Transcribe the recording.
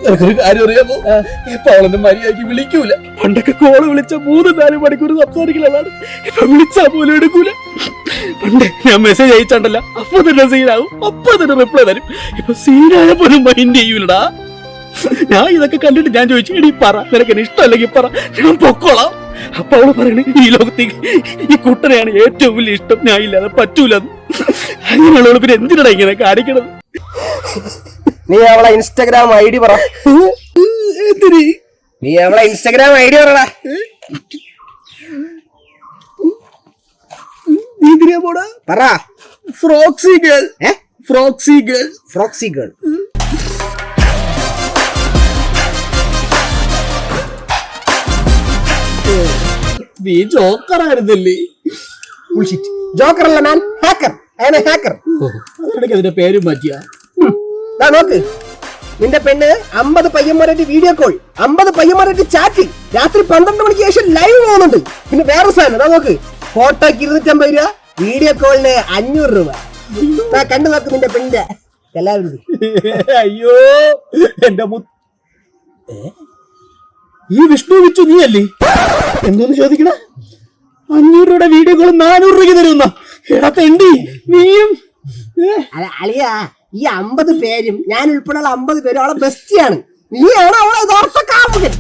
എനിക്കൊരു കാര്യം അറിയാമോ? ഇപ്പൊ അവളെന്നെ മര്യാദയ്ക്ക് വിളിക്കൂല. പണ്ടൊക്കെ കോള് വിളിച്ച 3-4 മണിക്കൂർ സംസാരിക്കലാണ്. ഇപ്പൊ വിളിച്ചാ പോലും എടുക്കൂല. പണ്ട് ഞാൻ മെസ്സേജ് അയച്ചാണ്ടല്ല അപ്പൊ തന്നെ സീനാവും, അപ്പൊ തന്നെ റിപ്ലൈ തരും. ഇപ്പൊ സീനായ പോലും മൈൻഡ് ചെയ്യൂലടാ. ഞാൻ ഇതൊക്കെ കണ്ടിട്ട് ഞാൻ ചോദിച്ചു, എടി പറ, നിനക്ക് എന്നെ ഇഷ്ടമല്ലെങ്കിൽ പറ, ഞാൻ പൊക്കോളാം. അപ്പൊ അവള് പറയണേ ഈ ലോകത്തേക്ക് ഈ കുട്ടനെയാണ് ഏറ്റവും വലിയ ഇഷ്ടം, ഞാൻ ഇല്ലാതെ പറ്റൂല. അങ്ങനെയുള്ളവള് പിന്നെ എന്തിനാ ഇങ്ങനെ കാണിക്കണത്? നീ അവളെ ഇൻസ്റ്റാഗ്രാം ഐഡി പറ. നീ അവളെ ഇൻസ്റ്റാഗ്രാം ഐഡി പറടാ. പറ. ഫ്രോക്സി ഗേൾ. ഫ്രോക്സി ഗേൾ. ഫ്രോക്സി ഗേൾ. നീ ജോക്കറായിരുന്നല്ലേ? ജോക്കർ അല്ല ഞാൻ, ഹാക്കർ. ഹാക്കർ. അതിന്റെ പേരും മാറ്റിയാ. നോക്ക്, നിന്റെ പെണ്ണ് 50 പയ്യന്മാരായിട്ട് വീഡിയോ കോൾ, 50 പയ്യന്മാരായിട്ട് ചാറ്റ്, രാത്രി 12 മണിക്ക് ശേഷം ലൈവ് പോകുന്നുണ്ട്. പിന്നെ വേറെ സാധനം നോക്ക്, ഫോട്ടോക്ക് 250 രൂപ, വീഡിയോ കോളിന് 500 രൂപ. കണ്ടു നോക്ക് നിന്റെ പെണ്ണിന്റെ എല്ലാവരും. അയ്യോ എന്റെ ഈ വിഷ്ണു വിച്ചു നീ അല്ലേ? എന്തോന്ന് ചോദിക്കണ? 500 രൂപയുടെ വീഡിയോ കോൾ 400 രൂപയ്ക്ക് തരുന്ന എടാ നീയും. അളിയാ, ഈ 50 പേരും ഞാൻ ഉൾപ്പെടെയുള്ള 50 പേരും അവളെ ബെസ്റ്റിയാണ്. നീയാണ് അവളെ യഥാർത്ഥ കാമുകൻ.